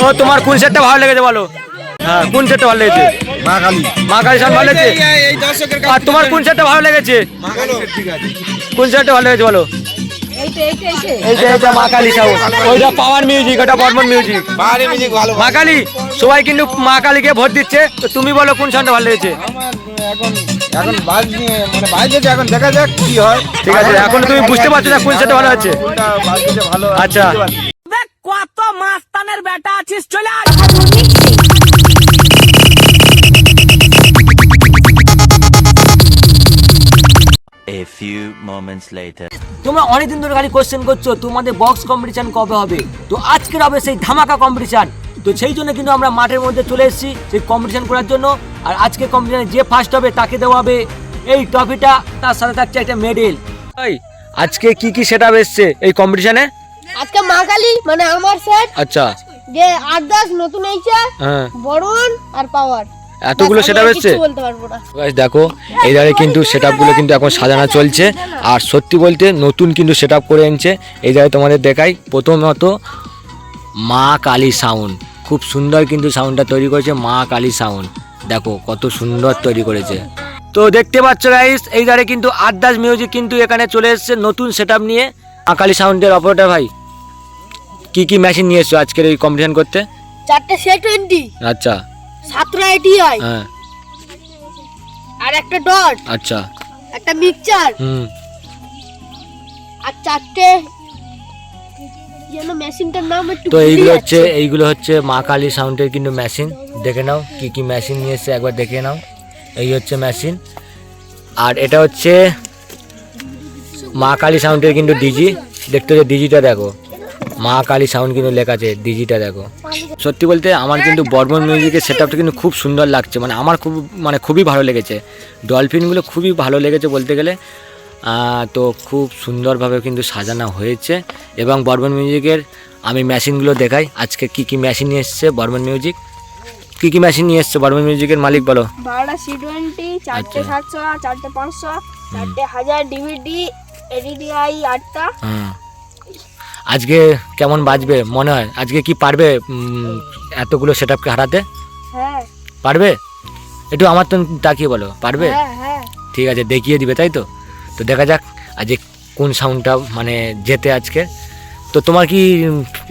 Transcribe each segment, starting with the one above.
ও তোমার কোন সেটটা ভালো লেগেছে বলো? হ্যাঁ কোন সেটটা ভালো লেগেছে? মা কালী সাউন্ড ভালো লেগেছে। আর তোমার কোন সেটটা ভালো লেগেছে? কোন সেটটা ভালো লেগেছে বলো? এইটা মা কালী সাউন্ড, ওইটা পাওয়ার মিউজিক, ওটা বর্মন মিউজিক। মা কালী, সবাই কিন্তু মা কালীকে ভোট দিচ্ছে, তো তুমি বলো কোন সাউন্ডটা ভালো লেগেছে? এখন বাজছে, এখন দেখা যাক কি হয়। ঠিক আছে, এখন তুমি বুঝতে পারছো না কোন সেটটা ভালো আছে? আচ্ছা, কত মাস্তানের বেটা আছিস, চলে আয়। A few moments later. তোমরা অনেকদিন ধরে খালি কোশ্চেন করছো তোমাদের বক্স কম্পিটিশন কবে হবে, তো আজকের হবে সেই ধামাকা কম্পিটিশন। তো সেই জন্য কিন্তু আমরা মাঠের মধ্যে চলে এসেছি সেই কম্পিটিশন করার জন্য। আর আজকে কম্পিটিশনে যে ফার্স্ট হবে তাকে দেওয়া হবে এই ট্রফিটা, তার সাথে থাকছে একটা মেডেল। আজকে কি কি সেটআপ এসছে এই কম্পিটিশনে? আজকে মা কালী মানে আমার সেট, আচ্ছা, যে 8-10 নতুন আইছে, হ্যাঁ বড়ন আর পাওয়ার, এতগুলো সেটআপ এসছে। বলতে পারবো না গাইস দেখো, এই ধারে কিন্তু সেটআপগুলো কিন্তু এখন সাজানো চলছে। আর সত্যি বলতে নতুন কিন্তু সেটআপ করে এনেছে। এই ধারে তোমাদের দেখাই, প্রথমত মা কালী সাউন্ড, খুব সুন্দর কিন্তু সাউন্ডটা তৈরি করেছে মা কালী সাউন্ড। দেখো কত সুন্দর তৈরি করেছে। তো দেখতে পাচ্ছ গাইস, এই ধারে কিন্তু 8-10 মিউজিক কিন্তু এখানে চলে এসেছে নতুন সেটআপ নিয়ে। মা কালী সাউন্ডের অপারেটর ভাই, কি কি মেশিন নিয়ে এসছো আজকের এই কম্পিটিশন করতে? 4টে C20, আচ্ছা, 7টা ATI, হ্যাঁ, আর একটা ডট, আচ্ছা, একটা মিক্সচার, আর 4টে যেন মেশিনটার নাম একটু তো এইগুলো হচ্ছে মা কালী সাউন্ডের কিন্তু মেশিন। দেখে নাও কি কি মেশিন নিয়ে এসছে, একবার দেখে নাও। এই হচ্ছে মেশিন, আর এটা হচ্ছে মা কালী সাউন্ডের কিন্তু ডিজি। দেখতে হচ্ছে ডিজিটা দেখো, মা কালী সাউন্ড কিন্তু লেখা আছে, ডিজিটা দেখো। সত্যি বলতে আমার কিন্তু বর্মন মিউজিকের সেটআপটা কিন্তু খুব সুন্দর লাগছে, মানে আমার খুবই ভালো লেগেছে। ডলফিনগুলো খুবই ভালো লেগেছে বলতে গেলে। তো খুব সুন্দরভাবে কিন্তু সাজানো হয়েছে। এবং বর্মন মিউজিকের আমি মেশিনগুলো দেখাই, আজকে কি কি মেশিন নিয়ে এসছে বর্মন মিউজিক। কি কি মেশিন নিয়ে এসছে বর্মন মিউজিকের মালিক বলো? 12টা C20, 4টে 700, 4টে 500, 4টে 1000 DVD, ADDI 8টা। আজকে কেমন বাজবে মনে হয়? আজকে কি পারবে এতগুলো সেটআপকে হারাতে? হ্যাঁ পারবে? একটু আমার তো তাকিয়ে বলো, পারবে? হ্যাঁ। ঠিক আছে, দেখিয়ে দিবে তাই তো। তো দেখা যাক আজকে কোন সাউন্ডটা মানে জেতে আজকে। তো তোমার কি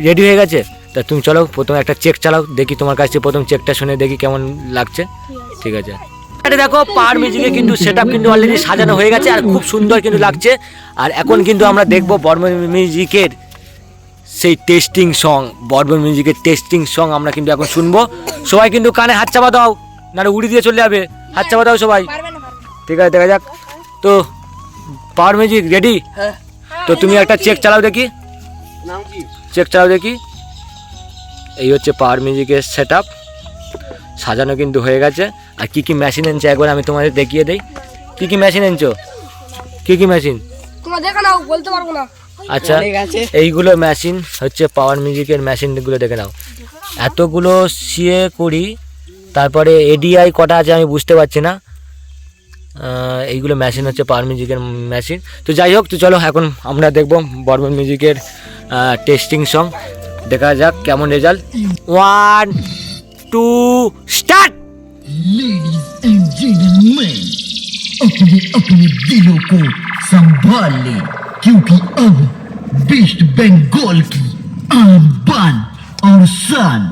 রেডি হয়ে গেছে? তা তুমি চলো প্রথমে একটা চেক চালাও, দেখি তোমার কাছে প্রথম চেকটা শুনে দেখি কেমন লাগছে। ঠিক আছে, এটা দেখো পাওয়ার মিউজিকে কিন্তু সেটআপ কিন্তু অলরেডি সাজানো হয়ে গেছে আর খুব সুন্দর কিন্তু লাগছে। আর এখন কিন্তু আমরা দেখবো বর্মন মিউজিকের সেই টেস্টিং সং, বর্মন মিউজিকের টেস্টিং সং আমরা কিন্তু এখন শুনবো। সবাই কিন্তু কানে হাত চাপা দাও, নাহলে উড়ি দিয়ে চলে যাবে। হাত চাপা দাও সবাই। ঠিক আছে, দেখা যাক। তো পাওয়ার মিউজিক রেডি? তো তুমি একটা চেক চালাও দেখি, চেক চালাও দেখি। এই হচ্ছে পাওয়ার মিউজিকের সেটআপ, সাজানো কিন্তু হয়ে গেছে। আর কি কি মেশিন এনেছে একবার আমি তোমাদের দেখিয়ে দেই। কি কি মেশিন এনেছো? কি কি মেশিন? তোমরা দেখে নাও, বলতে পারবো না। আচ্ছা, এইগুলো মেশিন হচ্ছে পাওয়ার মিউজিকের মেশিনগুলো দেখে নাও। এতগুলো সিএ করি, তারপরে এডিআই কটা আছে আমি বুঝতে পারছি না। এইগুলো মেশিন হচ্ছে পাওয়ার মিউজিকের মেশিন। তো যাই হোক, তো চলো এখন আমরা দেখবো বর্মন মিউজিকের টেস্টিং সং। দেখা যাক কেমন result. 1 2 start. Ladies and gentlemen, अपने अपने दिलों को संभाल ले, क्योंकि अब वेस्ट बंगाल की आन बान और शान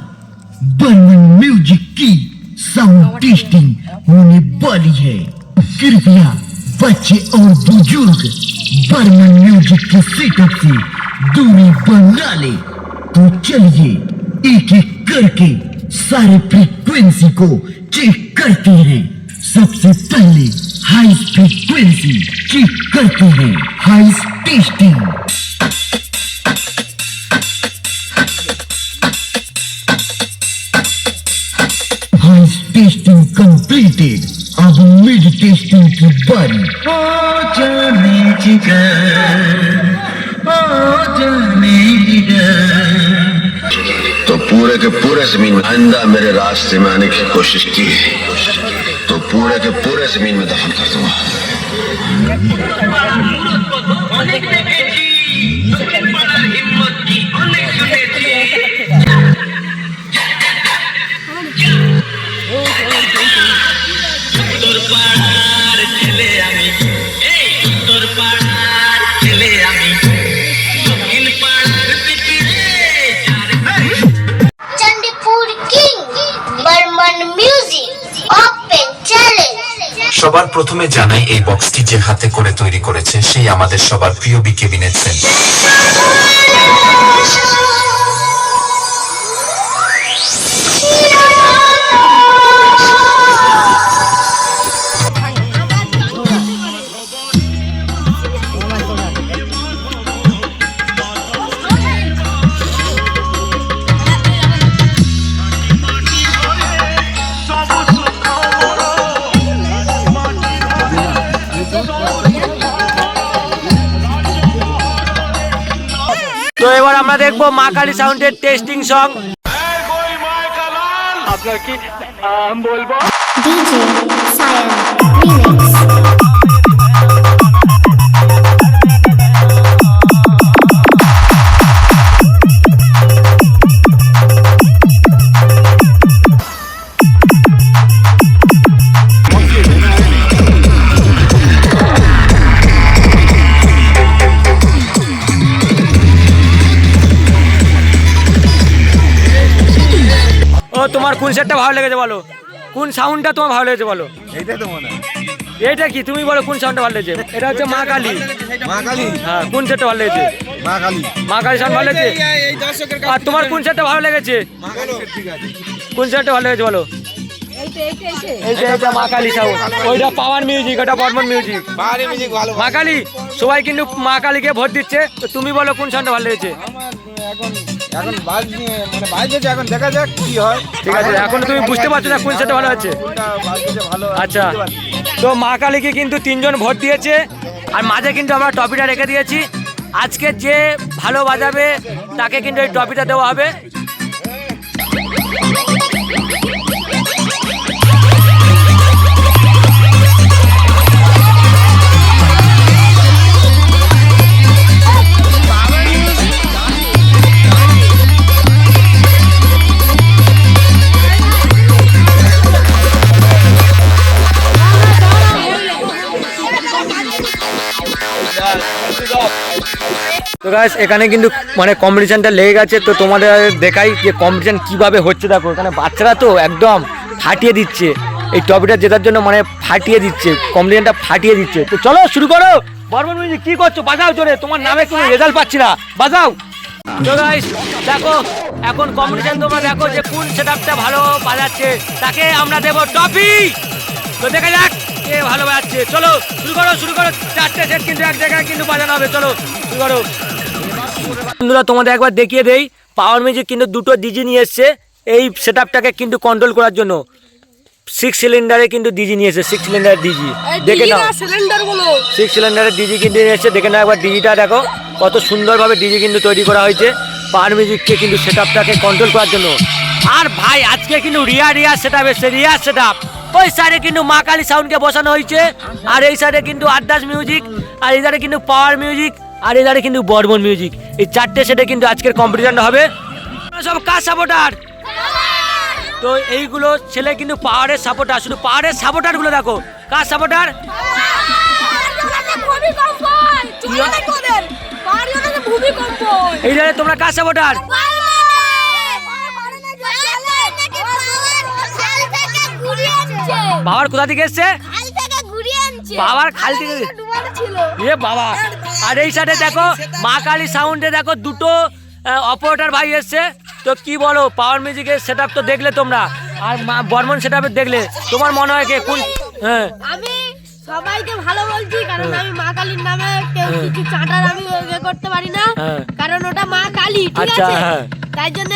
बर्मन म्यूजिक की साउंड टेस्टिंग होने वाली है। कृपया बच्चे और बुजुर्ग बर्मन म्यूजिक के सेटअप से दूरी बना ले। तो चलिए एक एक करके सारे फ्रीक्वेंसी को चेक करते हैं। सबसे पहले हाई फ्रीक्वेंसी चेक करते हैं, high testing. High testing completed. अब मिड टेस्टिंग की बारी। ओ जाने जिगर, ओ जाने जिगर। तो पूरे के पूरे जमीन में आइंदा मेरे रास्ते में आने की कोशिश की तो पूरे के पूरे जमीन में दफन कर दूंगा। প্রথমে জানাই এই বক্সটি যে হাতে করে তৈরি করেছে সেই আমাদের সবার প্রিয় বিকে বিনেট সেন। তো এবার আমরা দেখবো মা কালী সাউন্ডের testing song. DJ Sayan Remix. ও তোমার কোন সেটটা ভালো লেগেছে বলো, কোন সাউন্ডটা তোমার ভালো লেগেছে বলো। এইটাই তো মনে হয়। এইটা কি তুমি বলো কোন সাউন্ডটা ভালো লেগেছে? এটা হচ্ছে মা কালী। মা কালী। হ্যাঁ, কোন সেটটা ভালো লেগেছে? মা কালী। মা কালী সাউন্ড ভালো লেগেছে। এই দর্শকের আর তোমার কোন সেটটা ভালো লেগেছে? মা কালী ঠিক আছে। কোন সেটটা ভালো লেগেছে বলো? এইটা মা কালী সাউন্ড, ওইটা পাওয়ার মিউজিক, ওটা বর্মন মিউজিক। বাড়ি মিউজিক ভালো। মা কালী, সবাই কিন্তু মা কালীকে ভোট দিচ্ছে। তো তুমি বলো কোন সাউন্ডটা ভালো লেগেছে? আমার এখন বাজ নিয়ে মানে বাজছে, এখন দেখা যাক কি হয়। ঠিক আছে, এখন তুমি বুঝতে পারছো না কোন সেটটা ভালো আছে। কোনটা বাজছে ভালো। আচ্ছা, তো মা কালীকে কিন্তু 3 জন ভোট দিয়েছে, আর মাঝে কিন্তু আমরা টপিটা রেখে দিয়েছি। আজকে যে ভালো বাজাবে তাকে কিন্তু এই টপিটা দেওয়া হবে। তো গাইস, এখানে কিন্তু মানে কম্পিটিশনটা লেগে গেছে। তো তোমাদের দেখাই যে কম্পিটিশন কিভাবে হচ্ছে। দেখো এখানে বাচ্চারা তো একদম ফাটিয়ে দিচ্ছে, এই টপিটা জেতার জন্য মানে ফাটিয়ে দিচ্ছে, কম্পিটিশনটা ফাটিয়ে দিচ্ছে। তো চলো শুরু করো। বর্মন মিউজিক কি করছো? বাজাও জোরে, তোমার নামে কোনো রেজাল্ট পাচ্ছি না, বাজাও। তো গাইস দেখো, এখন কম্পিটিশন তোমরা দেখো যে কোন সেটআপটা ভালো বাজাচ্ছে, তাকে আমরা দেবো টপি। তো দেখা যাক কে ভালো বাজাচ্ছে। চলো শুরু করো, শুরু করো। 4টে সেট কিন্তু এক জায়গায় কিন্তু বাজানো হবে। চলো শুরু করো। বন্ধুরা তোমাদের একবার দেখিয়ে দেই, পাওয়ার মিউজিক কিন্তু 2টো ডিজি নিয়ে এসছে এই সেটআপটাকে কিন্তু কন্ট্রোল করার জন্য। 6 সিলিন্ডারে কিন্তু ডিজি নিয়ে এসছে, 6 সিলিন্ডার ডিজি। দেখে নাও, 6 সিলিন্ডারের ডিজি কিন্তু নিয়ে এসছে। দেখে নাও একবার ডিজিটা দেখো, কত সুন্দরভাবে ডিজি কিন্তু তৈরি করা হয়েছে পাওয়ার মিউজিককে কিন্তু সেটআপটাকে কন্ট্রোল করার জন্য। আর ভাই আজকে কিন্তু রিয়া সেটআপ এসছে, রিয়া সেটআপ। ওই সাইডে কিন্তু মা কালী সাউন্ডকে বসানো হয়েছে, আর এই সাইডে কিন্তু আড্ডাস মিউজিক, আর এই সাইডে কিন্তু পাওয়ার মিউজিক, আর এই সাইডে কিন্তু বর্মন মিউজিক। এই 4টে সেটে কিন্তু আজকের কম্পিটিশনটা হবে। সব কার সাপোর্টার? তো এইগুলো ছেলে কিন্তু পাহাড়ের সাপোর্টার, শুধু পাহাড়ের সাপোর্টার গুলো দেখো। কার সাপোর্টার? এই জায়গায় তোমরা কার সাপোর্টার? বাবার কোথা থেকে এসছে? বাবার খাল থেকে। এ বাবা। আর এই সাইডে দেখো মা কালী সাউন্ডে দেখো 2টো অপারেটর ভাই এসছে। তো কি বলো, পাওয়ার মিউজিকের সেটআপ তো দেখলে তোমরা, আর বর্মন সেটআপের দেখলে, তোমার মনে হয় কে কোন? হ্যাঁ, আমি সবাইকে ভালো বলছি, কারণ আমি মা কালীর নামে কেউ কিছু চাটার আমি করতে পারি না, কারণ ওটা মা কালী, ঠিক আছে? তাই জন্য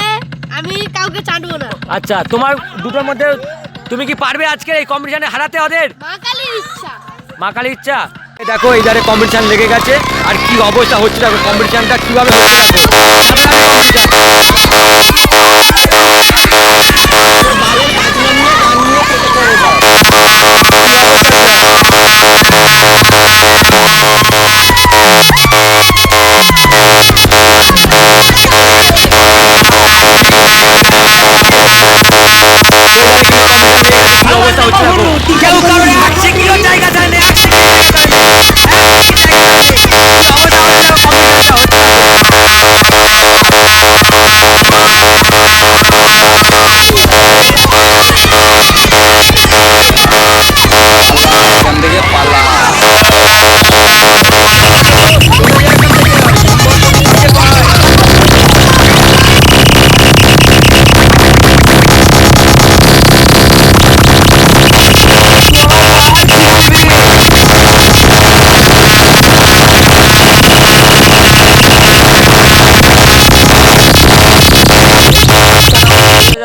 আমি কাউকে চাটবো না। আচ্ছা, তোমার 2টোর মধ্যে তুমি কি পারবে আজকে এই কম্পিটিশনে হারাতে ওদের? মা কালীর ইচ্ছা। মা কালীর ইচ্ছা। দেখো এই ধারে কম্পিটিশন লেগে গেছে, আর কি অবস্থা হচ্ছে দেখো, কম্পিটিশনটা কিভাবে হচ্ছে কেউ কারণে 1 কিলো জায়গা যায় না, 1 কিলো এখান থেকে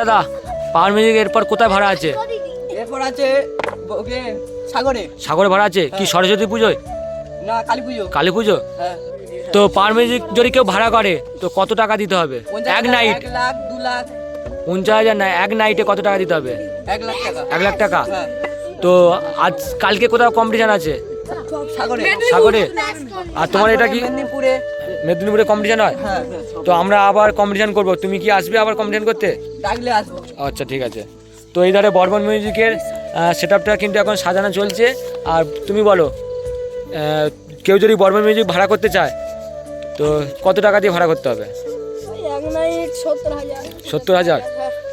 দাদা পাওয়ার মিউজিক এরপর কোথায় ভাড়া আছে? এরপর আছে ওকে সাগরে। সাগরে ভাড়া আছে কি সরস্বতী পুজোয়? না, কালী পুজো। কালী পুজো? হ্যাঁ। তো পাওয়ার মিউজিক যদি কেউ ভাড়া করে তো কত টাকা দিতে হবে? এক নাইট 1 লাখ 2 লাখ 49,000 না, এক নাইটে কত টাকা দিতে হবে? 1 লাখ টাকা। 1 লাখ টাকা? হ্যাঁ। তো আজ কালকে কোথাও কম্পিটিশন আছে? সাগরে। সাগরে? আর তোমার এটা কি মেদিনীপুরে? মেদিনীপুরে কম্পিটিশন হয়? হ্যাঁ। তো আমরা আবার কম্পিটিশন করব, তুমি কি আসবে আবার কম্পিটিশন করতে? ডাকলে আসবো। আচ্ছা ঠিক আছে। তো এই ধারে বর্মন মিউজিকের সেট আপটা কিন্তু এখন সাজানো চলছে। আর তুমি বলো কেউ যদি বর্মন মিউজিক ভাড়া করতে চায় তো কত টাকা দিয়ে ভাড়া করতে হবে? এক নাইট 70,000। 70,000?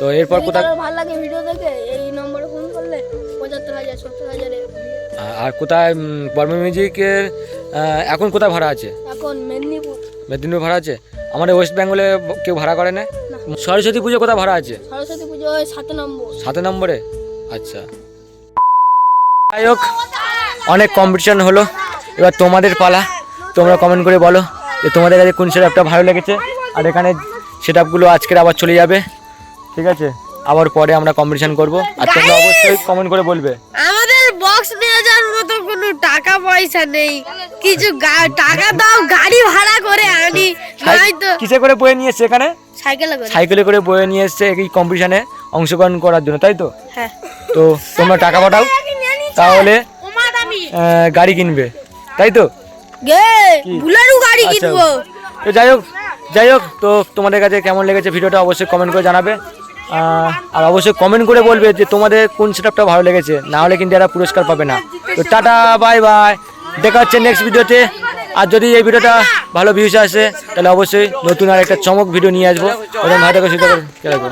তো এরপর কোথায় ভালো লাগে ভিডিও দেখে এই নম্বরে ফোন করলে 75,000 70,000 এ। আর কোথায় বর্মন মিউজিকের এখন কোথায় ভাড়া আছে? এখন মেদিনীপুর। মেদিনীপুর ভাড়া আছে? আমাদের ওয়েস্ট বেঙ্গলে কেউ ভাড়া করে না? সরস্বতী পুজো কোথায় ভাড়া আছে? সরস্বতী পুজো 7 নম্বর। 7 নম্বরে? আচ্ছা। যাই হোক, অনেক কম্পিটিশন হলো, এবার তোমাদের পালা। তোমরা কমেন্ট করে বলো যে তোমাদের কাছে কোন সেট আপটা ভালো লেগেছে। আর এখানে সেট আপগুলো আজকের আবার চলে যাবে, ঠিক আছে? আবার পরে আমরা কম্পিটিশন করব, আর তোমরা অবশ্যই কমেন্ট করে বলবে। আমাদের বক্স নিয়ে যাওয়ার মতো কোনো টাকা পয়সা নেই, কিছু টাকা দাও, গাড়ি ভাড়া করে আনি, নয়তো কিসে করে বয়ে নিয়ে এসছে এখানে? সাইকেলে করে। সাইকেলে করে বয়ে নিয়ে এসছে এই কম্পিটিশনে অংশগ্রহণ করার জন্য, তাই তো? হ্যাঁ। তো তোমরা টাকা পাঠাও, তাহলে গাড়ি কিনবে, তাই তো? বুলেরো গাড়ি আচ্ছা। কিনবো। তো যাই হোক, তো তোমাদের কাছে কেমন লেগেছে ভিডিওটা অবশ্যই কমেন্ট করে জানাবে। আর অবশ্যই কমেন্ট করে বলবে যে তোমাদের কোন সেটআপটা ভালো লেগেছে, না হলে কিন্তু এরা পুরস্কার পাবে না। তো টাটা, বাই বাই, দেখা হচ্ছে নেক্সট ভিডিওতে। আর যদি এই ভিডিওটা ভালো ভিউজ আসে তাহলে অবশ্যই নতুন আর একটা চমক ভিডিও নিয়ে আসবো। ভালো থাকো, সুস্থ থাকো।